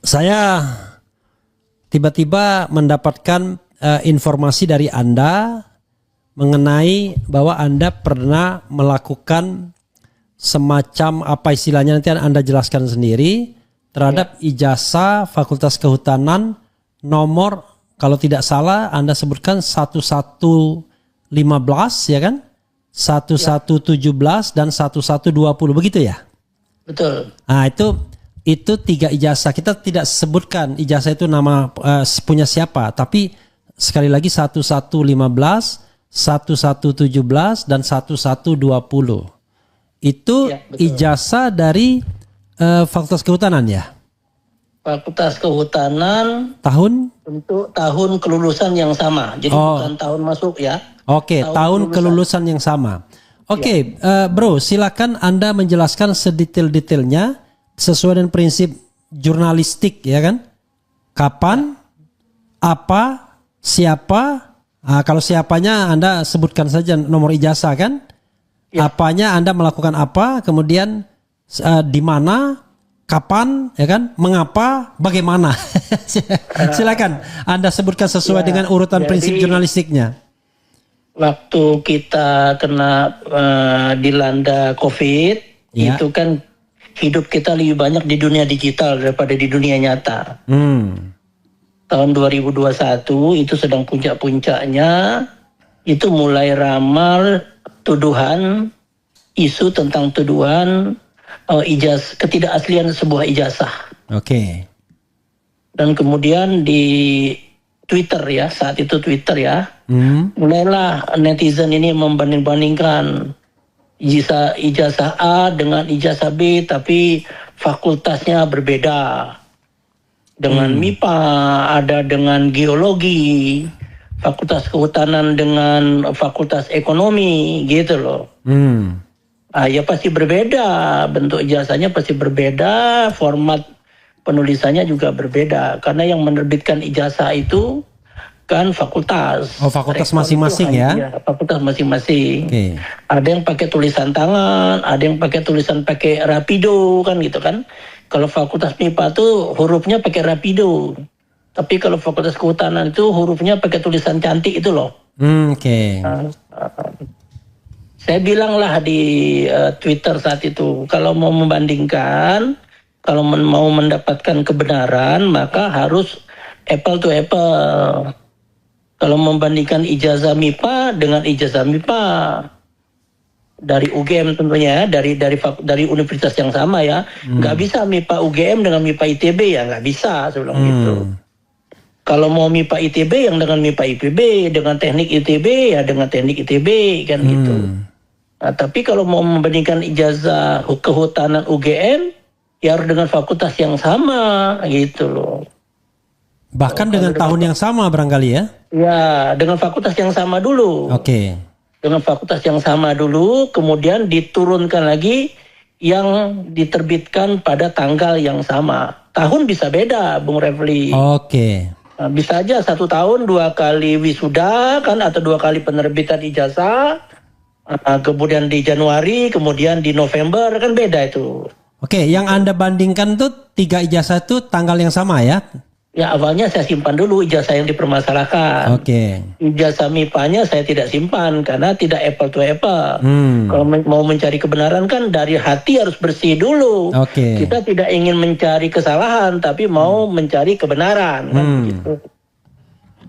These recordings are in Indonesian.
Saya tiba-tiba mendapatkan informasi dari Anda mengenai bahwa Anda pernah melakukan semacam apa istilahnya, nanti Anda jelaskan sendiri, terhadap ijazah Fakultas Kehutanan nomor, kalau tidak salah Anda sebutkan 1115 ya kan? 1117 dan 1120 begitu ya? Betul. Nah, itu 3 ijazah. Kita tidak sebutkan ijazah itu nama punya siapa, tapi sekali lagi 1115, 1117 dan 1120. Itu Ya, betul. ijazah dari Fakultas Kehutanan ya? Fakultas Kehutanan Tahun? untuk tahun kelulusan yang sama. Jadi bukan tahun masuk ya. Oke, tahun kelulusan yang sama. Oke, bro, silakan Anda menjelaskan sedetail-detailnya sesuai dengan prinsip jurnalistik ya kan? Kapan, apa, siapa? Nah, kalau siapanya Anda sebutkan saja nomor ijazah kan? Ya. Apanya Anda melakukan apa? Kemudian di mana? Kapan? Ya kan? Mengapa? Bagaimana? Silakan Anda sebutkan sesuai dengan urutan prinsip jurnalistiknya. Waktu kita kena dilanda COVID, itu kan hidup kita lebih banyak di dunia digital daripada di dunia nyata. Tahun 2021 itu sedang puncak-puncaknya, itu mulai ramal tuduhan, isu tentang tuduhan ketidakaslian sebuah ijazah. Oke. Dan kemudian di Twitter ya, saat itu Twitter ya, mulailah netizen ini membanding-bandingkan ijazah A dengan ijazah B, tapi fakultasnya berbeda. Dengan MIPA, ada dengan geologi, Fakultas Kehutanan dengan Fakultas Ekonomi, gitu loh. Ya pasti berbeda, bentuk ijazahnya pasti berbeda, format penulisannya juga berbeda. Karena yang menerbitkan ijazah itu kan fakultas. Oh, fakultas masing-masing ya? Fakultas masing-masing. Okay. Ada yang pakai tulisan tangan, ada yang pakai tulisan pakai rapido kan gitu kan. Kalau fakultas MIPA tuh hurufnya pakai rapido. Tapi kalau fakultas kehutanan itu hurufnya pakai tulisan cantik itu loh. Oke. Saya bilanglah di Twitter saat itu, kalau mau membandingkan, kalau mau mendapatkan kebenaran, maka harus apple to apple. Kalau membandingkan ijazah MIPA dengan ijazah MIPA dari UGM tentunya, dari universitas yang sama ya, nggak bisa MIPA UGM dengan MIPA ITB ya, nggak bisa sebelum gitu. Kalau mau MIPA ITB yang dengan MIPA IPB, dengan teknik ITB ya dengan teknik ITB kan gitu. Nah, tapi kalau mau membandingkan ijazah kehutanan UGM ya harus dengan fakultas yang sama gitu loh. Bahkan dengan tahun yang sama barangkali ya? Ya, dengan fakultas yang sama dulu. Oke. Dengan fakultas yang sama dulu, kemudian diturunkan lagi yang diterbitkan pada tanggal yang sama. Tahun bisa beda, Bung Refli. Oke. Nah, bisa aja 1 tahun 2 kali wisuda kan, atau 2 kali penerbitan ijazah. Kemudian di Januari, kemudian di November, kan beda itu. Oke, yang Anda bandingkan tuh 3 ijazah itu tanggal yang sama ya? Ya awalnya saya simpan dulu ijazah yang dipermasalahkan. Oke. Ijazah MIPA-nya saya tidak simpan karena tidak apple to apple. Kalau mau mencari kebenaran kan dari hati harus bersih dulu. Oke. Kita tidak ingin mencari kesalahan tapi mau mencari kebenaran. Kan gitu.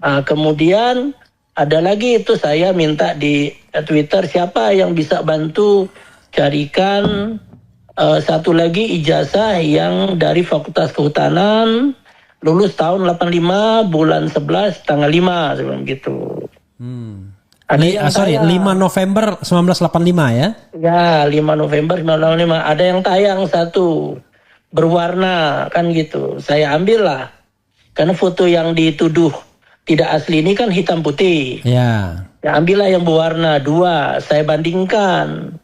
Kemudian ada lagi itu saya minta di Twitter siapa yang bisa bantu carikan satu lagi ijazah yang dari Fakultas Kehutanan lulus tahun 85 bulan 11 tanggal 5 sebelum gitu. 5 November 1985 ya? Ya 5 November 1985 ada yang tayang satu berwarna kan gitu. Saya ambil lah karena foto yang dituduh tidak asli ini kan hitam putih. Ya. Ya ambillah yang berwarna 2 saya bandingkan.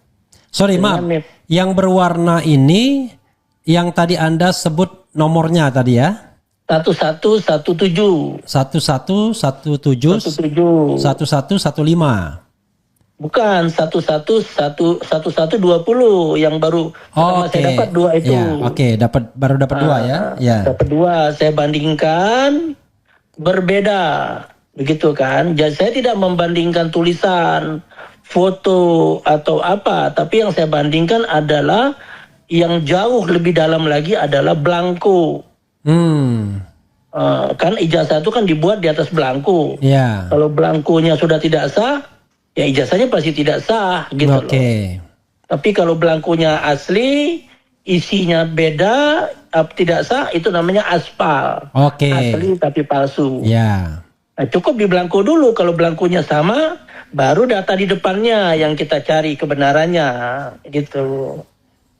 Sorry maaf, yang berwarna ini yang tadi Anda sebut nomornya tadi ya? 1117 1117 1115. Bukan 1120 yang baru pertama saya dapat 2 itu. Ya, baru dapat 2 ya. Ya. Dapat 2, saya bandingkan berbeda, begitu kan? Jadi saya tidak membandingkan tulisan, foto atau apa, tapi yang saya bandingkan adalah yang jauh lebih dalam lagi adalah belangko. Kan ijazah itu kan dibuat di atas belangko. Ya. Kalau belangkonya sudah tidak sah, ya ijazahnya pasti tidak sah gitu loh. Tapi kalau belangkonya asli, isinya beda, tidak sah, itu namanya aspal. Asli tapi palsu. Ya. Nah, cukup di belangko dulu. Kalau belangkonya sama, baru data di depannya yang kita cari kebenarannya gitu.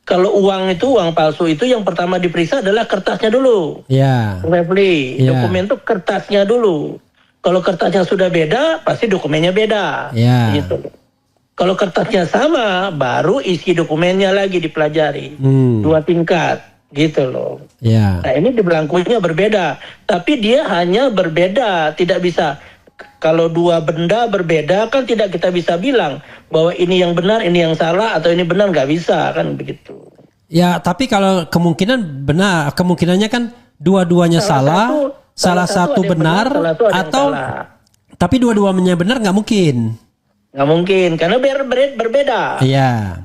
Kalau uang palsu itu yang pertama diperiksa adalah kertasnya dulu. Ya. Dokumen itu kertasnya dulu. Kalau kertasnya sudah beda, pasti dokumennya beda. Ya. Gitu. Kalau kertasnya sama, baru isi dokumennya lagi dipelajari. 2 tingkat, gitu loh. Ya. Nah ini di belangkunya berbeda, tapi dia hanya berbeda, tidak bisa. Kalau 2 benda berbeda kan tidak kita bisa bilang bahwa ini yang benar, ini yang salah, atau ini benar, nggak bisa kan begitu. Ya, tapi kalau kemungkinan benar, kemungkinannya kan dua-duanya salah satu benar, atau tapi dua-duanya benar nggak mungkin. Nggak mungkin, karena berbeda. Iya.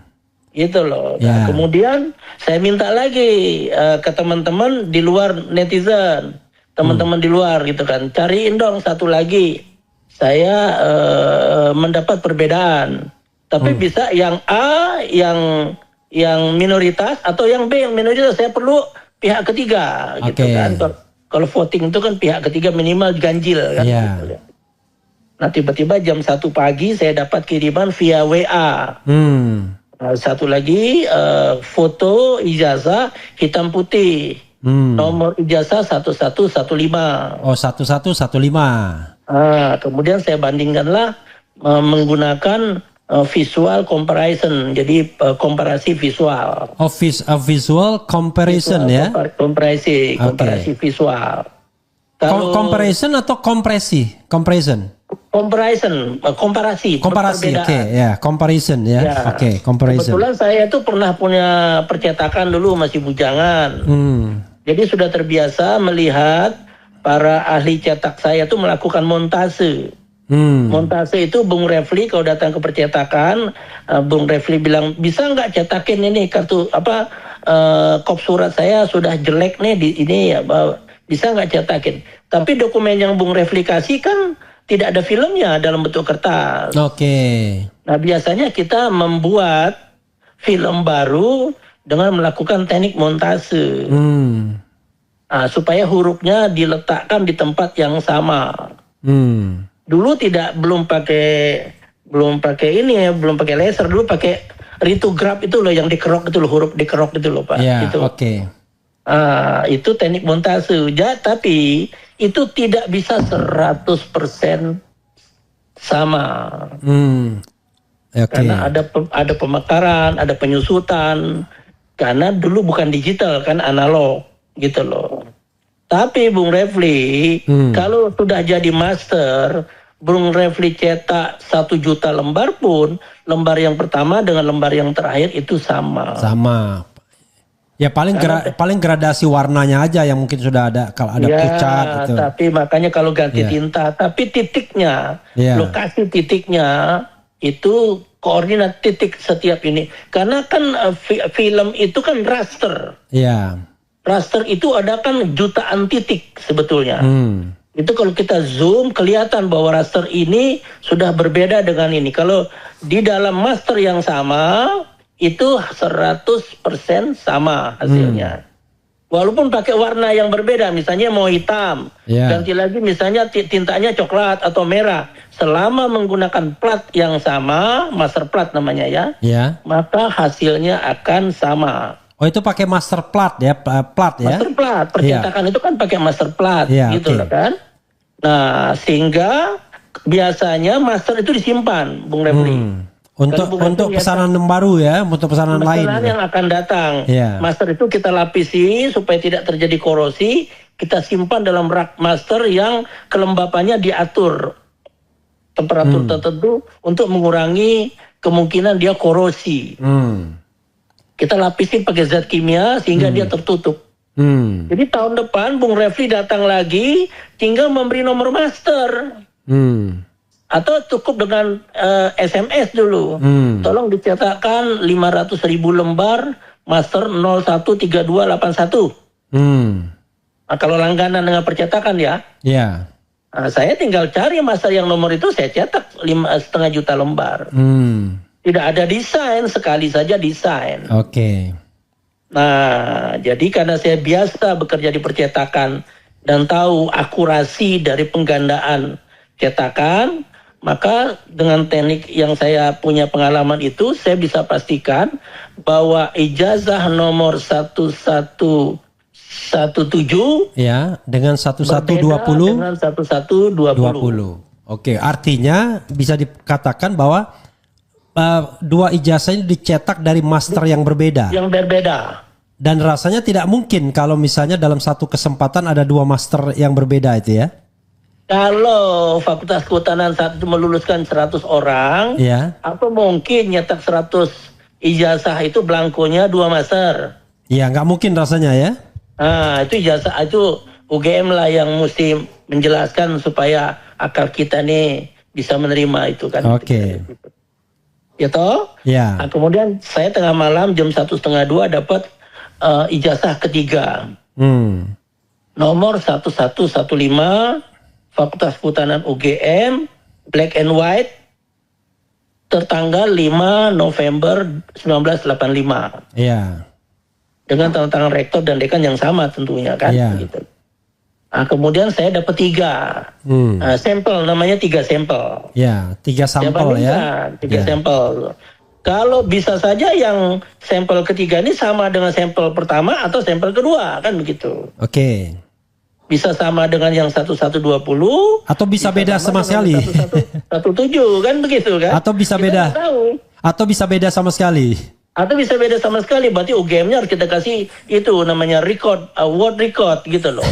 Gitu loh. Nah, kemudian saya minta lagi ke teman-teman di luar netizen, teman-teman di luar gitu kan, cariin dong satu lagi. Saya mendapat perbedaan, tapi bisa yang A yang minoritas atau yang B yang minoritas. Saya perlu pihak ketiga gitu kan. Kalau voting itu kan pihak ketiga minimal ganjil kan. Gitu. Nah tiba-tiba jam 1 pagi saya dapat kiriman via WA. Nah, satu lagi foto ijazah hitam putih. Nomor ijazah 1115. Oh 1115. Kemudian saya bandingkanlah menggunakan visual comparison. Jadi komparasi visual. Visual comparison ya. Komparasi visual. Comparison atau kompresi? Comparison. Komparasi. Comparison ya. Comparison. Kebetulan saya itu pernah punya percetakan dulu masih bujangan. Jadi sudah terbiasa melihat para ahli cetak saya itu melakukan montase. Montase itu Bung Refli kalau datang ke percetakan, Bung Refli bilang bisa nggak cetakin ini kartu kop surat saya sudah jelek nih di ini ya, bisa nggak cetakin. Tapi dokumen yang Bung Refli kasih kan tidak ada filmnya dalam bentuk kertas. Nah biasanya kita membuat film baru dengan melakukan teknik montase. Supaya hurufnya diletakkan di tempat yang sama. Dulu belum pakai ini ya, belum pakai laser, dulu pakai litograf itu loh yang dikerok itu loh, huruf dikerok itu loh Pak. Itu teknik montase. Tapi itu tidak bisa 100% sama. Karena ada pemekaran, ada penyusutan. Karena dulu bukan digital kan analog gitu loh. Tapi Bung Refli kalau sudah jadi master, Bung Refli cetak 1 juta lembar pun, lembar yang pertama dengan lembar yang terakhir itu sama. Ya paling gradasi warnanya aja yang mungkin sudah ada, kalau ada pucat gitu. Tapi makanya kalau ganti tinta, tapi titiknya, lokasi titiknya itu koordinat titik setiap ini. Karena kan film itu kan raster. Raster itu ada kan jutaan titik sebetulnya. Itu kalau kita zoom kelihatan bahwa raster ini sudah berbeda dengan ini. Kalau di dalam master yang sama itu 100% sama hasilnya. Walaupun pakai warna yang berbeda, misalnya mau hitam, ganti lagi misalnya tintanya coklat atau merah. Selama menggunakan plat yang sama, master plat namanya ya, maka hasilnya akan sama. Oh itu pakai master plat ya, Master plat, percetakan itu kan pakai master plat, gitu loh kan. Nah sehingga biasanya master itu disimpan, Bung Refli. Untuk pesanan baru ya, untuk pesanan lain. Pesanan yang akan datang. Master itu kita lapisi supaya tidak terjadi korosi. Kita simpan dalam rak master yang kelembapannya diatur temperatur tertentu untuk mengurangi kemungkinan dia korosi. Kita lapisi pakai zat kimia sehingga dia tertutup. Jadi tahun depan Bung Refli datang lagi, tinggal memberi nomor master. Atau cukup dengan SMS dulu. Tolong dicetakkan 500.000 lembar master 013281. Nah, kalau langganan dengan percetakan ya. Nah, saya tinggal cari master yang nomor itu, saya cetak 5,5 juta lembar. Tidak ada desain, sekali saja desain. Nah, jadi karena saya biasa bekerja di percetakan dan tahu akurasi dari penggandaan cetakan, maka dengan teknik yang saya punya pengalaman itu, saya bisa pastikan bahwa ijazah nomor 1117 dengan 1120 dengan 1120. Oke, artinya bisa dikatakan bahwa dua ijazah ini dicetak dari master yang berbeda. Dan rasanya tidak mungkin kalau misalnya dalam satu kesempatan ada dua master yang berbeda itu ya. Kalau Fakultas Kehutanan saat itu meluluskan 100 orang, apa mungkin nyetak 100 ijazah itu belangkonya dua master? Ya, nggak mungkin rasanya ya. Nah, itu ijazah itu UGM lah yang mesti menjelaskan supaya akal kita nih bisa menerima itu kan. Ya toh? Nah, kemudian saya tengah malam jam 1:30 dapat ijazah ketiga. Nomor 1115 Fakultas Kehutanan UGM, black and white, tertanggal 5 November 1985. Dengan tanda tangan rektor dan dekan yang sama tentunya kan. Gitu. Nah, kemudian saya dapat 3 sampel, namanya 3 sampel. 3 sampel ya. 3 sampel. Kalau bisa saja yang sampel ketiga ini sama dengan sampel pertama atau sampel kedua kan begitu. Bisa sama dengan yang 1120 atau bisa beda sama sekali. 1117 kan begitu kan? Atau bisa beda. Atau bisa beda sama sekali. Atau bisa beda sama sekali, berarti UGM-nya harus kita kasih itu namanya record, world record gitu loh.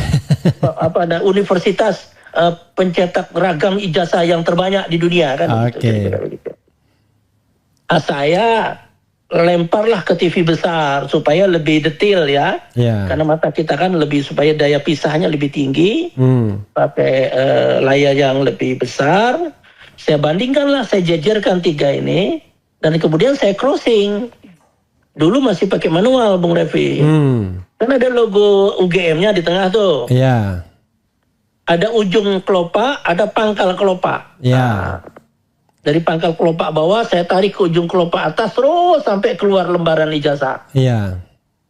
Ada universitas pencetak ragam ijazah yang terbanyak di dunia kan. Gitu. Saya lemparlah ke TV besar supaya lebih detail ya. Karena mata kita kan lebih supaya daya pisahnya lebih tinggi. Pakai layar yang lebih besar. Saya bandingkanlah, saya jajarkan 3 ini dan kemudian saya crossing. Dulu masih pakai manual Bung Revi. Kan ada logo UGM-nya di tengah tuh. Ada ujung kelopak, ada pangkal kelopak. Dari pangkal kelopak bawah saya tarik ke ujung kelopak atas terus sampai keluar lembaran ijazah.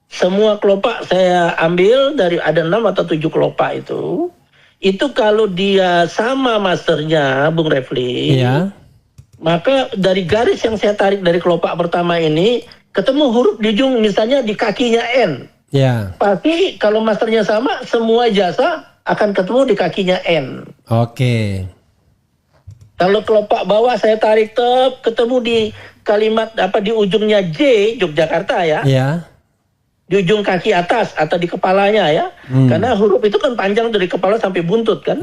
Semua kelopak saya ambil, dari ada 6 atau 7 kelopak itu. Itu kalau dia sama masternya Bung Refli, maka dari garis yang saya tarik dari kelopak pertama ini ketemu huruf di ujung, misalnya di kakinya N. Pasti kalau masternya sama, semua ijazah akan ketemu di kakinya N. Kalau kelopak bawah saya tarik ketemu di kalimat di ujungnya J, Yogyakarta ya. Di ujung kaki atas atau di kepalanya ya. Karena huruf itu kan panjang dari kepala sampai buntut kan.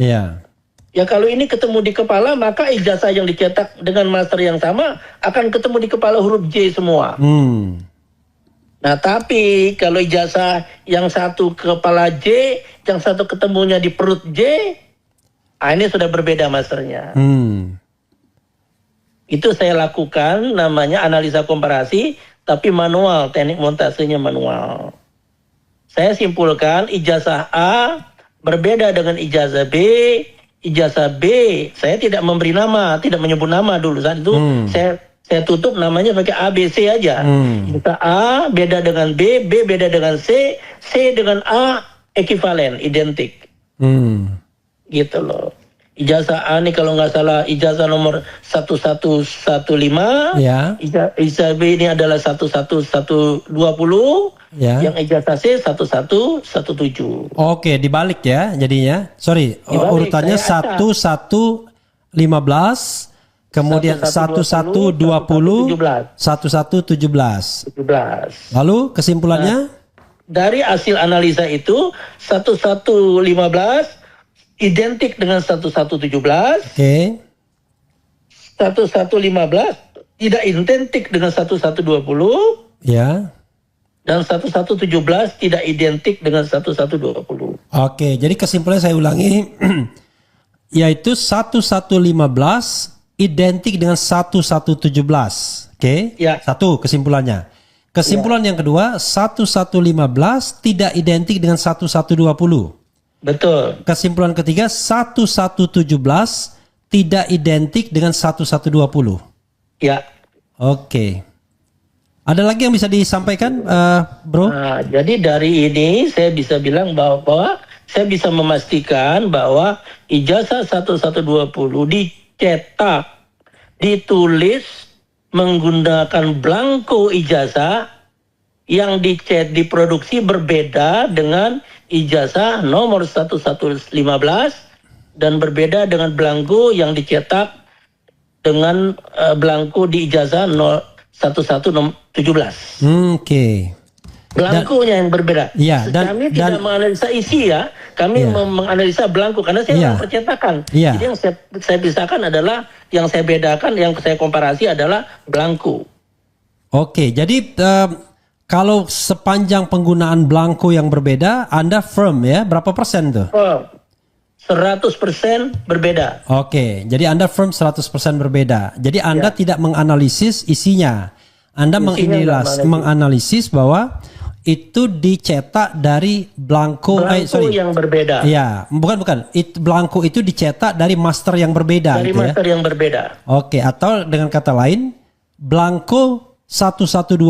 Ya kalau ini ketemu di kepala, maka ijazah yang dicetak dengan master yang sama akan ketemu di kepala huruf J semua. Nah tapi kalau ijazah yang satu kepala J, yang satu ketemunya di perut J, ini sudah berbeda masternya. Itu saya lakukan, namanya analisa komparasi, tapi manual, teknik montasenya manual. Saya simpulkan ijazah A berbeda dengan ijazah B. Ijazah B, saya tidak memberi nama, tidak menyebut nama dulu saat itu. Saya tutup namanya pakai A, B, C aja. Ijazah A beda dengan B, B beda dengan C, C dengan A ekivalen, identik. Gitu loh. Ijazah A ini kalau nggak salah ijazah nomor 1115. Ijazah B ini adalah 1120. Yang ijazah C 1117. Dibalik ya jadinya. Sorry, dibalik, urutannya 1115, kemudian 1120, 1117. Lalu kesimpulannya? Dari hasil analisa itu 1115 identik dengan 1117. 1115 tidak identik dengan 1120 Ya. dan 1117 tidak identik dengan 1120. Oke, jadi kesimpulannya saya ulangi yaitu 1115 identik dengan 1117. Oke? Ya. Satu kesimpulannya. Kesimpulan yang kedua, 1115 tidak identik dengan 1120. Betul. Kesimpulan ketiga, 1117 tidak identik dengan 1120. Ya. Oke. Ada lagi yang bisa disampaikan, Bro? Nah, jadi dari ini saya bisa bilang bahwa saya bisa memastikan bahwa ijazah 1120 dicetak, ditulis menggunakan belangko ijazah yang diproduksi berbeda dengan ijazah nomor 1115 dan berbeda dengan belangko yang dicetak dengan belangko di ijazah 1117. Oke. Belangkonya yang berbeda. Iya, Kami tidak menganalisa isi ya, kami Iya. menganalisa belangko karena saya Iya. percetakan. Iya. Jadi yang saya pisahkan adalah, yang saya bedakan, yang saya komparasi adalah belangko. Oke, jadi kalau sepanjang penggunaan belangko yang berbeda, Anda firm ya, berapa persen tuh? 100% berbeda. Oke, jadi Anda firm 100% berbeda. Jadi Anda tidak menganalisis isinya. Anda Isinya nggak menganalisis bahwa itu dicetak dari belangko yang berbeda. Iya, bukan. Belangko itu dicetak dari master yang berbeda Dari gitu master yang berbeda. Oke, atau dengan kata lain, belangko 1120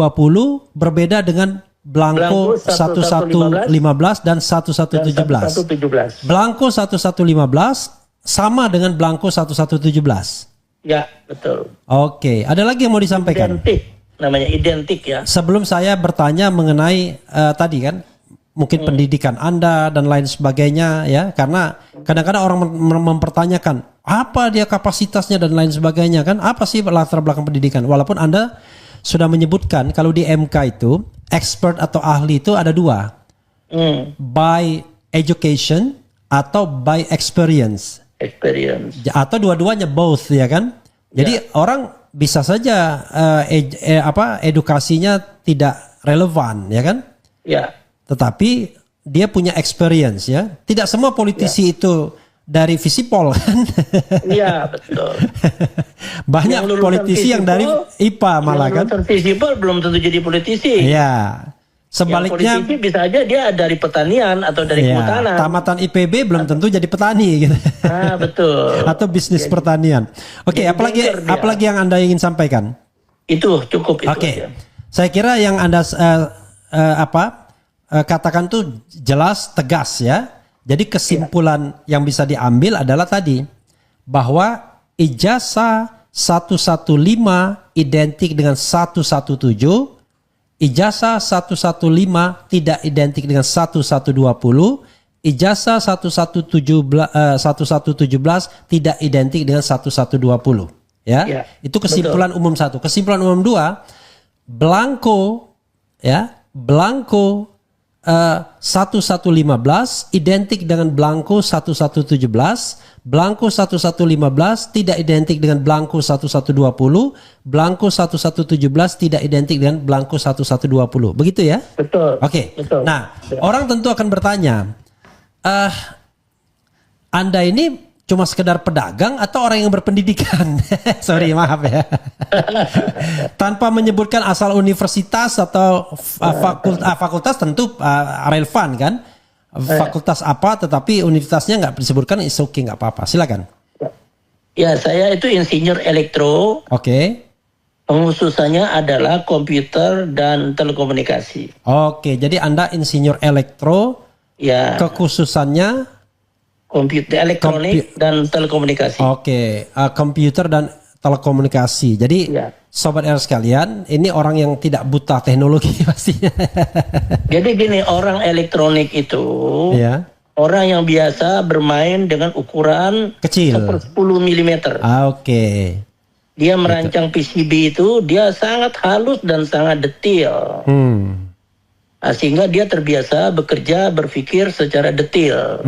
berbeda dengan belangko 1115 dan 1117. 1117. Belangko 1115 sama dengan belangko 1117. Ya, betul. Oke, ada lagi yang mau disampaikan? Identik. Namanya identik ya. Sebelum saya bertanya mengenai tadi kan mungkin pendidikan Anda dan lain sebagainya ya, karena kadang-kadang orang mempertanyakan apa dia kapasitasnya dan lain sebagainya kan, apa sih latar belakang pendidikan, walaupun Anda sudah menyebutkan kalau di MK itu expert atau ahli itu ada dua, by education atau by experience atau dua-duanya both ya kan. Jadi orang bisa saja edukasinya tidak relevan ya kan? Ya. Tetapi dia punya experience ya. Tidak semua politisi itu dari Visipol kan? Iya betul. Banyak politisi yang dari IPA malah kan? Visipol belum tentu jadi politisi. Iya. Sebaliknya politisi bisa aja dia dari pertanian atau dari kehutanan. Tamatan IPB belum tentu jadi petani gitu. Betul. Atau bisnis pertanian. Oke, apalagi yang Anda ingin sampaikan? Itu cukup itu. Oke. Saya kira yang Anda katakan tuh jelas, tegas ya. Jadi kesimpulan yang bisa diambil adalah tadi bahwa ijazah 115 identik dengan 117. Ijazah 115 tidak identik dengan 1120. Ijazah 1117 tidak identik dengan 1120. Ya. Itu kesimpulan umum satu. Kesimpulan umum dua, belangko 1115 identik dengan belangko 1117. Belangko 1115 tidak identik dengan belangko 1120. Belangko 1117 tidak identik dengan belangko 1120. Begitu ya? Betul. Oke. Betul. Nah, orang tentu akan bertanya, Anda ini cuma sekedar pedagang atau orang yang berpendidikan? Sorry, maaf ya. Tanpa menyebutkan asal universitas atau fakultas tentu relevan kan? Fakultas apa, tetapi universitasnya nggak disebutkan, is okay, nggak apa-apa. Silakan. Ya, saya itu insinyur elektro. Oke. Pengkhususannya adalah komputer dan telekomunikasi. Oke, jadi Anda insinyur elektro. Ya. Kekhususannya komputer, elektronik dan telekomunikasi. Oke, komputer dan telekomunikasi. Jadi Sobat R sekalian, ini orang yang tidak buta teknologi pastinya. Jadi gini, orang elektronik itu orang yang biasa bermain dengan ukuran kecil, 10 mm. Oke. Dia merancang PCB itu, dia sangat halus dan sangat detail. Sehingga dia terbiasa bekerja, berpikir secara detail.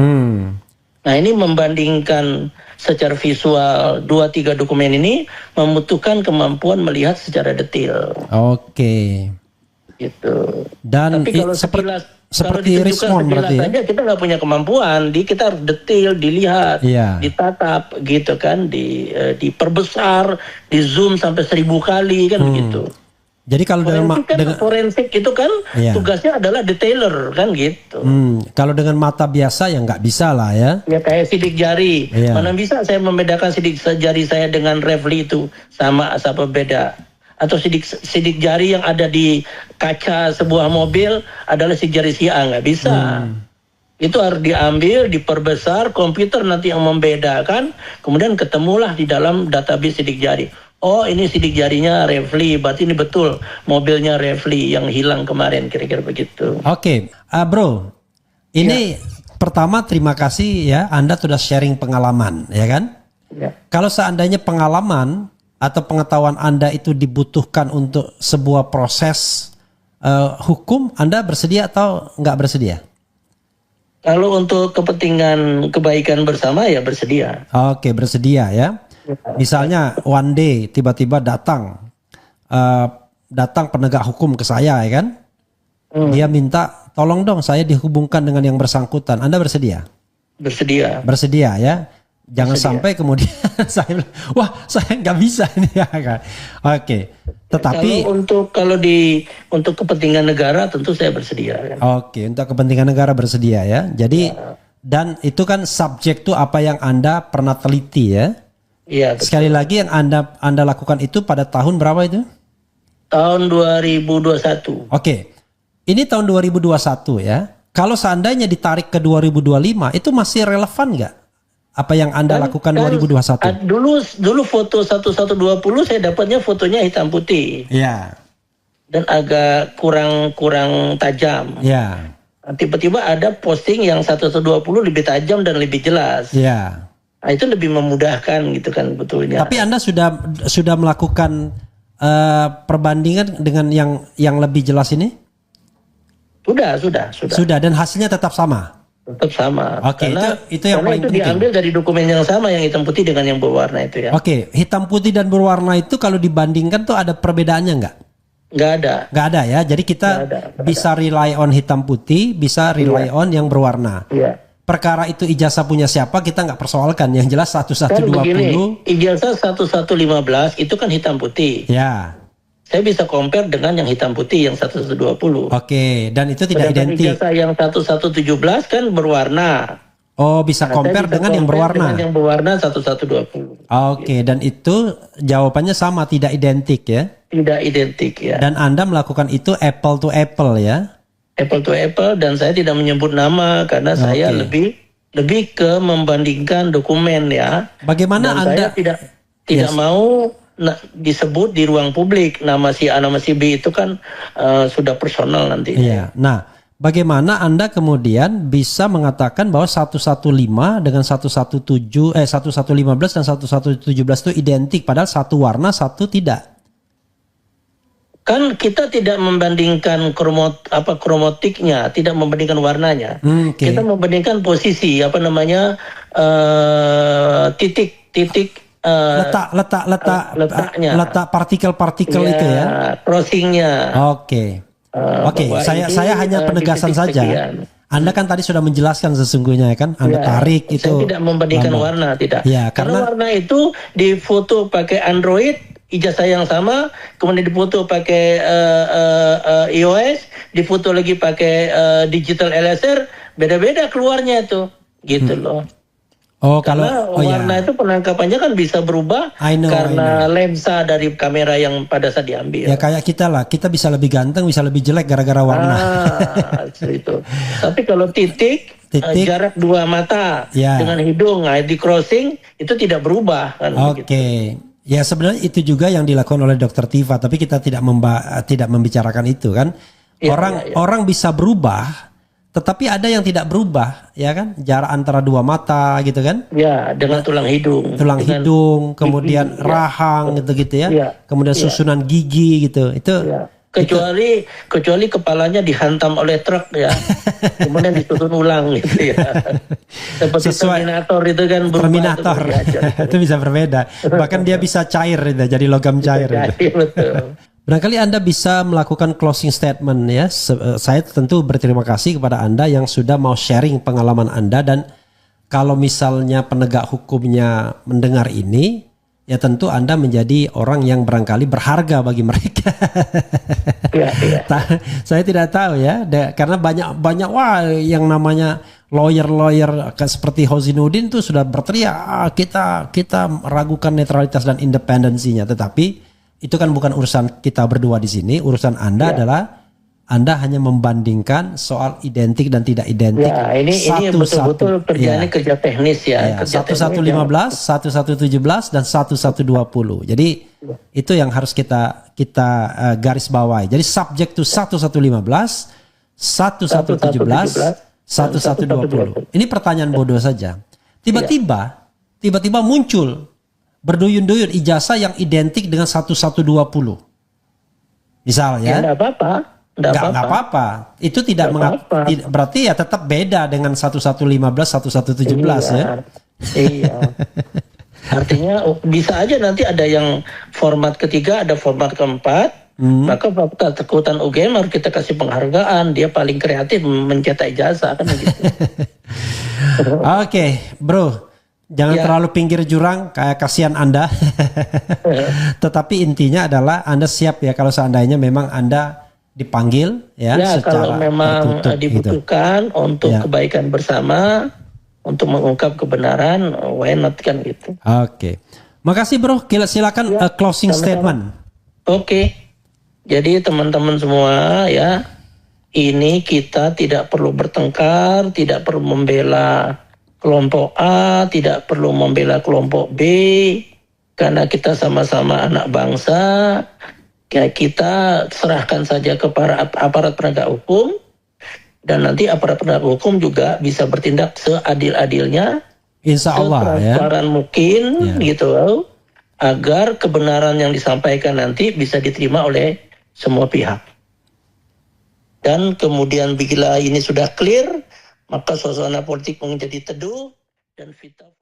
Nah, ini membandingkan secara visual 2-3 dokumen ini membutuhkan kemampuan melihat secara detail. Oke. Gitu. Dan Tapi kalau seperti Rismon berarti ya? saja kita nggak punya kemampuan. Kita harus detail, dilihat, Iya. ditatap, gitu kan, diperbesar, di zoom sampai 1000 kali kan begitu. Jadi kalau Forensik itu kan Iya. tugasnya adalah detailer kan gitu. Kalau dengan mata biasa ya nggak bisa lah ya. Ya kayak sidik jari. Iya. Mana bisa saya membedakan sidik jari saya dengan Refli itu sama apa beda? Atau sidik jari yang ada di kaca sebuah mobil adalah sidik jari si A, nggak bisa. Itu harus diambil, diperbesar, komputer nanti yang membedakan, kemudian ketemulah di dalam database sidik jari. Oh, ini sidik jarinya Refli, berarti ini betul mobilnya Refli yang hilang kemarin, kira-kira begitu. Oke, bro, ini pertama terima kasih ya, Anda sudah sharing pengalaman, ya kan? Ya. Kalau seandainya pengalaman atau pengetahuan Anda itu dibutuhkan untuk sebuah proses hukum, Anda bersedia atau nggak bersedia? Kalau untuk kepentingan kebaikan bersama ya bersedia. Oke, bersedia ya. Misalnya one day tiba-tiba datang penegak hukum ke saya, ya kan? Dia minta tolong dong saya dihubungkan dengan yang bersangkutan. Anda bersedia? Bersedia. Bersedia ya. Jangan sampai kemudian saya bilang, wah saya nggak bisa ini ya kan. Oke. Tetapi untuk kepentingan negara tentu saya bersedia. Kan? Oke, untuk kepentingan negara bersedia ya. Jadi dan itu kan subjek tuh apa yang Anda pernah teliti ya. Iya. Sekali lagi yang Anda lakukan itu pada tahun berapa itu? Tahun 2021. Oke. Ini tahun 2021 ya. Kalau seandainya ditarik ke 2025 itu masih relevan nggak? Apa yang Anda lakukan 2021? Dulu foto 1120 saya dapatnya fotonya hitam putih. Iya. Dan agak kurang tajam. Iya. Tiba-tiba ada posting yang 1120 lebih tajam dan lebih jelas. Iya. Nah, itu lebih memudahkan gitu kan betulnya. Tapi Anda sudah melakukan perbandingan dengan yang lebih jelas ini? Sudah dan hasilnya tetap sama. Tetap sama. Oke, itu yang paling penting. Diambil dari dokumen yang sama yang hitam putih dengan yang berwarna itu ya. Oke, hitam putih dan berwarna itu kalau dibandingkan tuh ada perbedaannya nggak? Nggak ada. Nggak ada ya. Jadi kita bisa rely on hitam putih, bisa rely on yang berwarna. Iya. Perkara itu ijazah punya siapa kita nggak persoalkan. Yang jelas 1120. Kan begini, ijazah 1115 itu kan hitam putih. Ya. Saya bisa compare dengan yang hitam putih yang 1120. Oke, dan itu tidak identik. Ijazah yang 1117 kan berwarna. Oh, bisa compare dengan yang berwarna. Dengan yang berwarna 1120. Oke, dan itu jawabannya sama, tidak identik ya? Tidak identik ya. Dan Anda melakukan itu apple to apple ya? Apple to apple, dan saya tidak menyebut nama karena saya lebih ke membandingkan dokumen ya. Bagaimana dan Anda saya tidak mau disebut di ruang publik nama si A nama si B itu kan sudah personal nanti. Iya. Nah, bagaimana Anda kemudian bisa mengatakan bahwa 115 dengan 1115 dan 1117 itu identik padahal satu warna satu tidak? Kan kita tidak membandingkan kromotiknya, tidak membandingkan warnanya. Kita membandingkan posisi letaknya, letak partikel-partikel itu ya, crossingnya. Oke. Saya hanya penegasan saja. Anda kan tadi sudah menjelaskan sesungguhnya kan, Anda tarik itu. Saya tidak membandingkan warna, tidak. Ya, karena warna itu difoto pakai Android, ijazah yang sama, kemudian difoto pakai iOS, difoto lagi pakai digital LSR, beda-beda keluarnya itu, gitu loh. Oh, karena warna itu penangkapannya kan bisa berubah karena lensa dari kamera yang pada saat diambil. Ya kayak kita lah, kita bisa lebih ganteng, bisa lebih jelek gara-gara warna. Itu. Tapi kalau titik jarak dua mata dengan hidung, di crossing itu tidak berubah kan. Oke. Ya sebenarnya itu juga yang dilakukan oleh Dr. Tifa, tapi kita tidak membicarakan itu kan. Orang bisa berubah. Tetapi ada yang tidak berubah, ya kan? Jarak antara dua mata gitu kan? Ya, dengan tulang hidung. Tulang hidung, kemudian rahang gitu-gitu ya. Kemudian susunan gigi gitu. Itu kecuali kepalanya dihantam oleh truk ya, kemudian disusun ulang gitu ya. Seperti Terminator itu kan Terminator itu bisa berbeda. Bahkan dia bisa cair itu, jadi logam cair. Betul. Barangkali Anda bisa melakukan closing statement ya. Saya tentu berterima kasih kepada Anda yang sudah mau sharing pengalaman Anda, dan kalau misalnya penegak hukumnya mendengar ini, ya tentu Anda menjadi orang yang barangkali berharga bagi mereka. Ya. Saya tidak tahu ya, karena banyak wah yang namanya lawyer seperti Hozainuddin tuh sudah berteriak, kita meragukan netralitas dan independensinya. Tetapi itu kan bukan urusan kita berdua di sini. Urusan Anda adalah Anda hanya membandingkan soal identik dan tidak identik. Ya, ini betul-betul kerjanya kerja teknis ya. 1115, 1117 dan 1120. Jadi itu yang harus kita garis bawahi. Jadi subject to 1115, 1117, 1120. Ini pertanyaan bodoh saja. Tiba-tiba muncul berduyun-duyun ijazah yang identik dengan 1120. Misalnya. Ya, enggak apa-apa. Enggak apa-apa. Itu tidak berarti ya tetap beda dengan 1115, 1117 ya. Iya. Artinya bisa aja nanti ada yang format ketiga, ada format keempat. Maka Fakultas Akuntan UGM harus kita kasih penghargaan. Dia paling kreatif mencetak ijazah kan gitu. Oke, bro. Jangan terlalu pinggir jurang, kayak kasihan Anda. Tetapi intinya adalah Anda siap ya kalau seandainya memang Anda dipanggil ya secara kalau memang dibutuhkan gitu. Untuk kebaikan bersama, untuk mengungkap kebenaran, why not kan gitu. Oke. Makasih bro, silakan closing statement. Oke. Jadi teman-teman semua ya, ini kita tidak perlu bertengkar, tidak perlu membela kelompok A, tidak perlu membela kelompok B, karena kita sama-sama anak bangsa. Kita serahkan saja kepada aparat penegak hukum, dan nanti aparat penegak hukum juga bisa bertindak seadil-adilnya, insya Allah setransparan mungkin gitu, agar kebenaran yang disampaikan nanti bisa diterima oleh semua pihak. Dan kemudian bila ini sudah clear, maka suasana politik menjadi teduh dan vital.